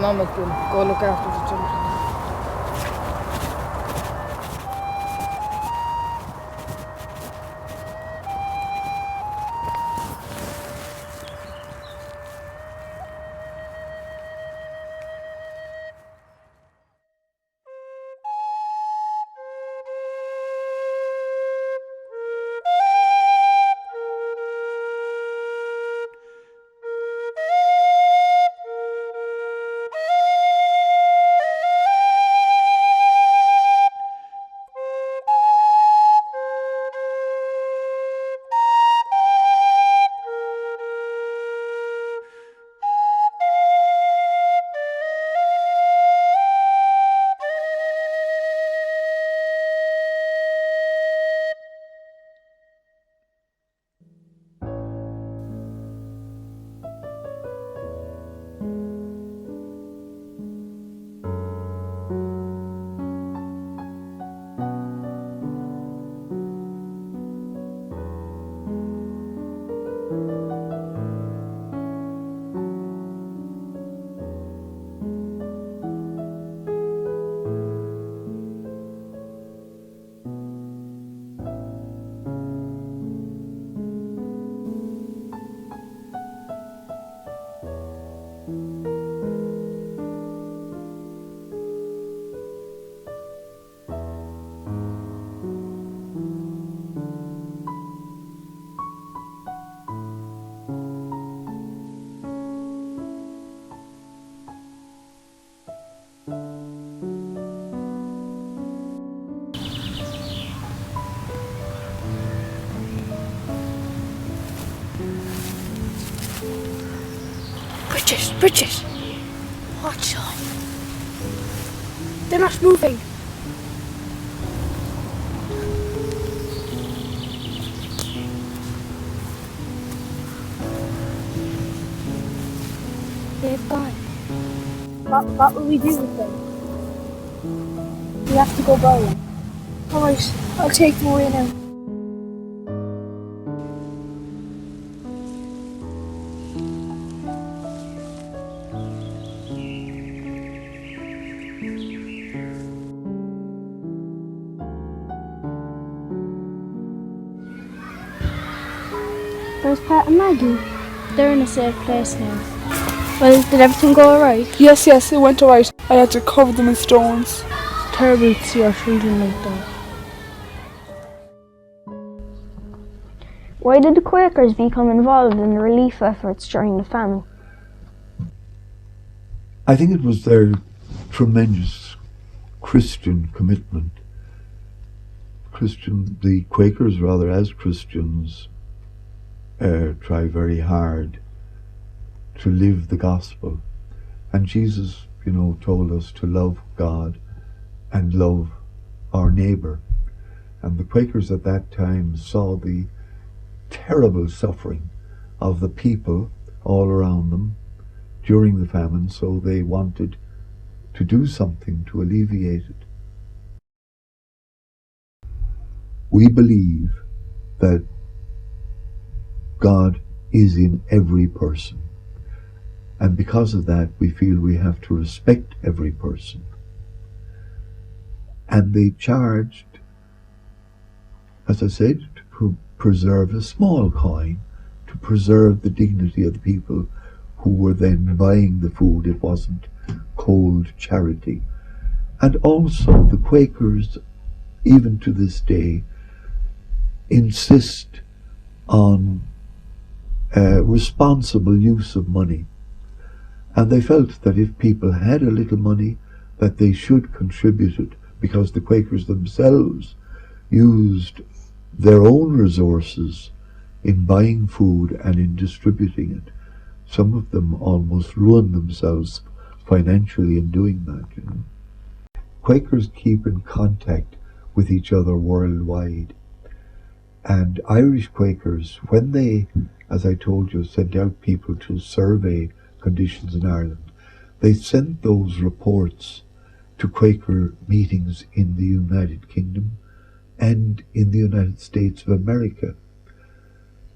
Mum has been go look after the children. Bridget! Watch out! They're not moving! They've gone. What will we do with them? We have to go by them. Alright, I'll take them away now. Where's Pat and Maggie? They're in a safe place now. Well, did everything go alright? Yes, it went alright. I had to cover them in stones. It's terrible to see our children like that. Why did the Quakers become involved in the relief efforts during the famine? I think it was their tremendous Christian commitment. The Quakers, rather, as Christians, try very hard to live the gospel. And Jesus, told us to love God and love our neighbour. And the Quakers at that time saw the terrible suffering of the people all around them during the famine, so they wanted to do something to alleviate it. We believe that God is in every person, and because of that we feel we have to respect every person. And they charged, as I said, to preserve a small coin, to preserve the dignity of the people who were then buying the food. It wasn't cold charity. And also the Quakers, even to this day, insist on responsible use of money. And they felt that if people had a little money, that they should contribute it, because the Quakers themselves used their own resources in buying food and in distributing it. Some of them almost ruined themselves financially in doing that. Quakers keep in contact with each other worldwide. And Irish Quakers, when they, as I told you, sent out people to survey conditions in Ireland, they sent those reports to Quaker meetings in the United Kingdom and in the United States of America.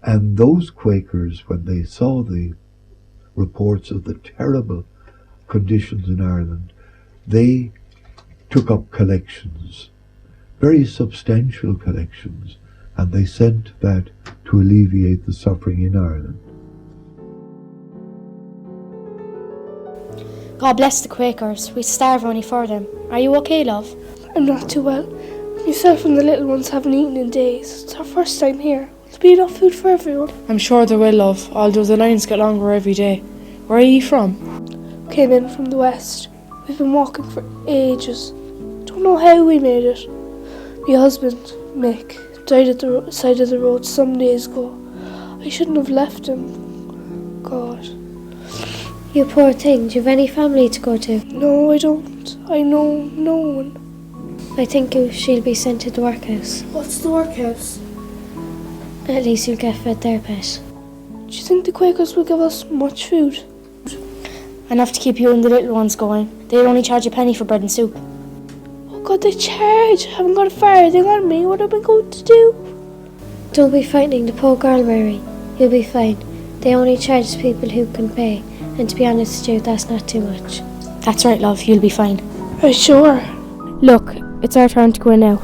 And those Quakers, when they saw the reports of the terrible conditions in Ireland, they took up collections, very substantial collections, and they sent that to alleviate the suffering in Ireland. God bless the Quakers. We starve only for them. Are you okay, love? I'm not too well. Myself and the little ones haven't eaten in days. It's our first time here. There'll be enough food for everyone. I'm sure there will, love, although the lines get longer every day. Where are you from? Came in from the west. We've been walking for ages. Don't know how we made it. My husband, Mick, died at the side of the road some days ago. I shouldn't have left him. God. You poor thing, do you have any family to go to? No, I don't. I know no one. I think she'll be sent to the workhouse. What's the workhouse? At least you'll get fed there, pet. Do you think the Quakers will give us much food? Enough to keep you and the little ones going. They'll only charge a penny for bread and soup. Oh God, they charge. I haven't got a farthing on me. What am I going to do? Don't be frightening the poor girl, Mary. You'll be fine. They only charge people who can pay. And to be honest with you, that's not too much. That's right, love. You'll be fine. Are you sure? Look, it's our turn to go in now.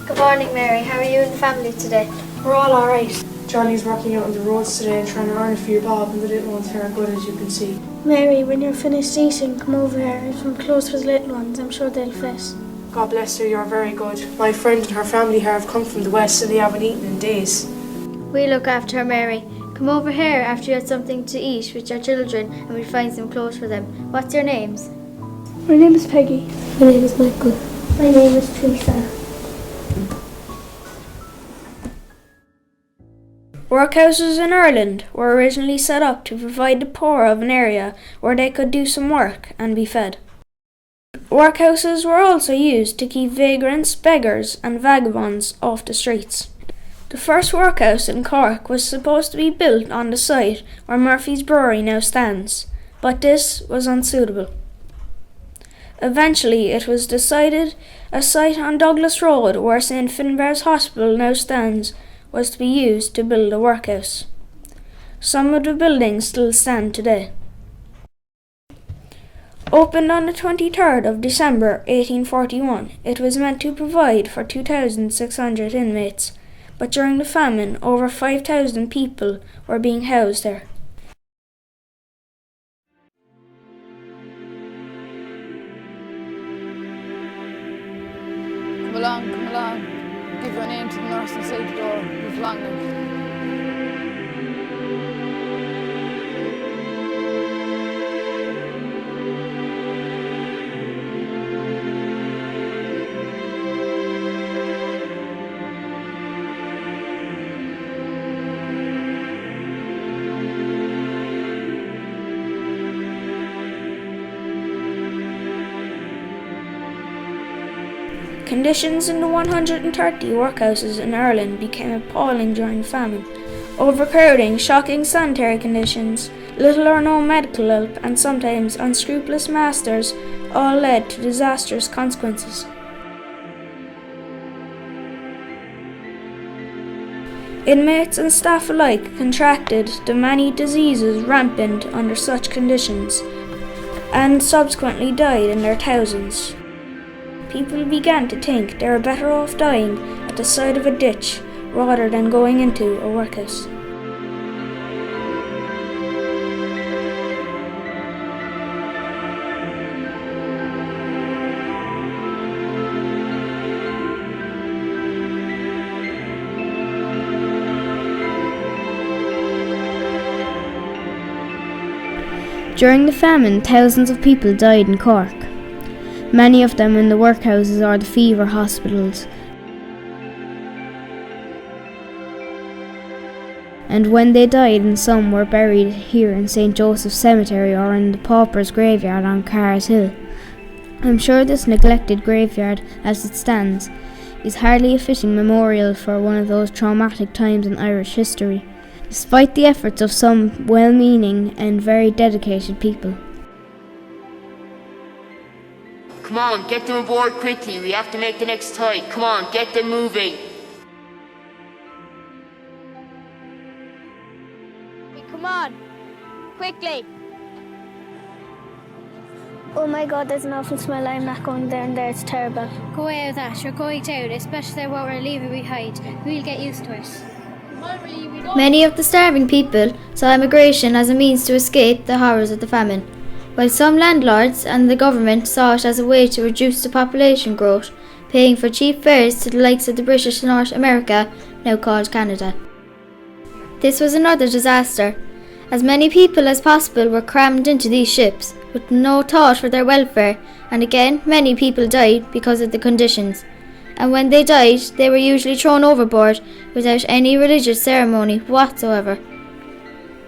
Good morning, Mary. How are you and the family today? We're all alright. Johnny's working out on the roads today and trying to earn a few bob, and the little ones here are good, as you can see. Mary, when you're finished eating, come over here. I have some clothes for the little ones. I'm sure they'll fit. God bless her, you're very good. My friend and her family here have come from the west and they haven't eaten in days. We look after her, Mary. Come over here after you had something to eat with your children and we'll find some clothes for them. What's your names? My name is Peggy. My name is Michael. My name is Teresa. Workhouses in Ireland were originally set up to provide the poor of an area where they could do some work and be fed. Workhouses were also used to keep vagrants, beggars and vagabonds off the streets. The first workhouse in Cork was supposed to be built on the site where Murphy's Brewery now stands, but this was unsuitable. Eventually it was decided a site on Douglas Road where St Finbarr's Hospital now stands was to be used to build a workhouse. Some of the buildings still stand today. Opened on the 23rd of December 1841, it was meant to provide for 2,600 inmates, but during the famine over 5,000 people were being housed there. Come along. Give your name to the nurse inside the door. Move along now. Conditions in the 130 workhouses in Ireland became appalling during the famine. Overcrowding, shocking sanitary conditions, little or no medical help, and sometimes unscrupulous masters all led to disastrous consequences. Inmates and staff alike contracted the many diseases rampant under such conditions, and subsequently died in their thousands. People began to think they were better off dying at the side of a ditch rather than going into a workhouse. During the famine, thousands of people died in Cork. Many of them in the workhouses or the fever hospitals. And when they died, and some were buried here in St. Joseph's Cemetery or in the Paupers' Graveyard on Carr's Hill. I'm sure this neglected graveyard, as it stands, is hardly a fitting memorial for one of those traumatic times in Irish history, despite the efforts of some well-meaning and very dedicated people. Come on, get them aboard quickly. We have to make the next tide. Come on, get them moving. Come on, quickly. Oh my god, there's an awful smell. I'm not going down there. It's terrible. Go away with that. You're going out, especially what we're leaving behind. We'll get used to it. Many of the starving people saw emigration as a means to escape the horrors of the famine, while some landlords and the government saw it as a way to reduce the population growth, paying for cheap fares to the likes of the British North America, now called Canada. This was another disaster. As many people as possible were crammed into these ships, with no thought for their welfare, and again many people died because of the conditions. And when they died, they were usually thrown overboard without any religious ceremony whatsoever.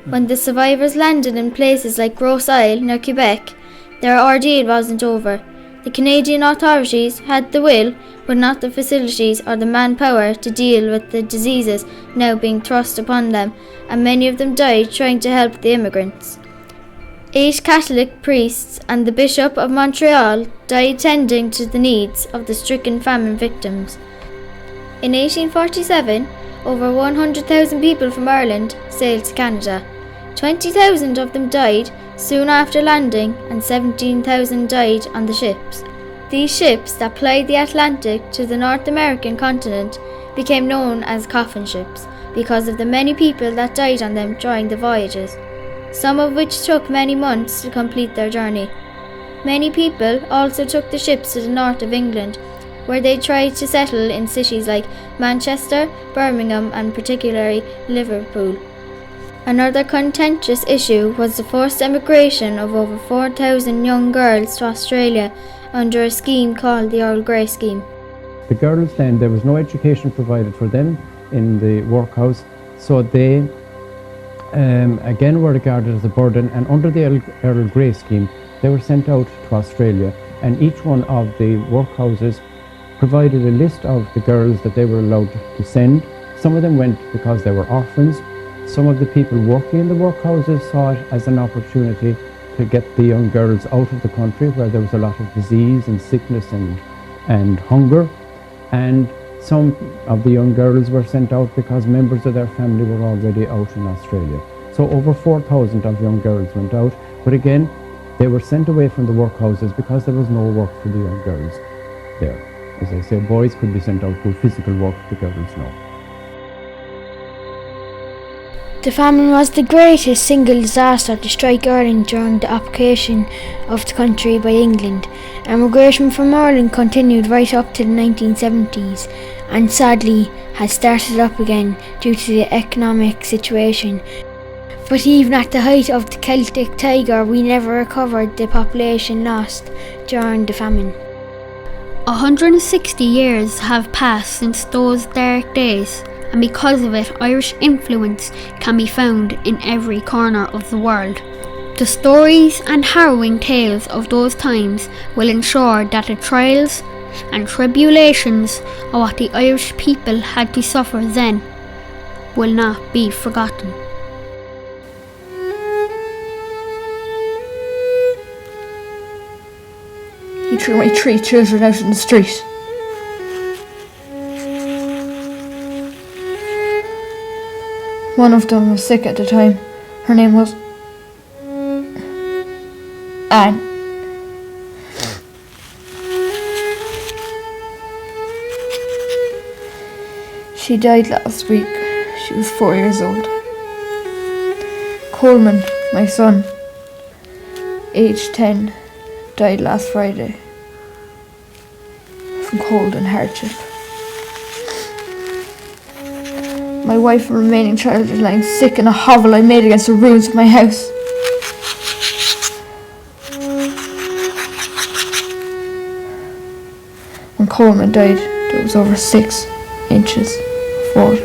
When the survivors landed in places like Gros Isle, near Quebec, their ordeal wasn't over. The Canadian authorities had the will, but not the facilities or the manpower to deal with the diseases now being thrust upon them, and many of them died trying to help the immigrants. 8 Catholic priests and the Bishop of Montreal died tending to the needs of the stricken famine victims. In 1847, over 100,000 people from Ireland sailed to Canada. 20,000 of them died soon after landing, and 17,000 died on the ships. These ships that plied the Atlantic to the North American continent became known as coffin ships because of the many people that died on them during the voyages, some of which took many months to complete their journey. Many people also took the ships to the north of England, where they tried to settle in cities like Manchester, Birmingham and particularly Liverpool. Another contentious issue was the forced emigration of over 4,000 young girls to Australia under a scheme called the Earl Grey Scheme. The girls then, there was no education provided for them in the workhouse, so they again were regarded as a burden, and under the Earl Grey Scheme they were sent out to Australia, and each one of the workhouses provided a list of the girls that they were allowed to send. Some of them went because they were orphans. Some of the people working in the workhouses saw it as an opportunity to get the young girls out of the country where there was a lot of disease and sickness and hunger, and some of the young girls were sent out because members of their family were already out in Australia. So over 4,000 of young girls went out, but again they were sent away from the workhouses because there was no work for the young girls there. As I say, boys could be sent out to physical work, the girls no. The famine was the greatest single disaster to strike Ireland during the occupation of the country by England. Emigration from Ireland continued right up to the 1970s and sadly has started up again due to the economic situation. But even at the height of the Celtic Tiger, we never recovered the population lost during the famine. 160 years have passed since those dark days, and because of it, Irish influence can be found in every corner of the world. The stories and harrowing tales of those times will ensure that the trials and tribulations of what the Irish people had to suffer then will not be forgotten. He threw my 3 children out in the street. One of them was sick at the time. Her name was Anne. She died last week. She was 4 years old. Coleman, my son, aged 10, died last Friday from cold and hardship. My wife and remaining child is lying sick in a hovel I made against the ruins of my house. When Coleman died, there was over 6 inches of water.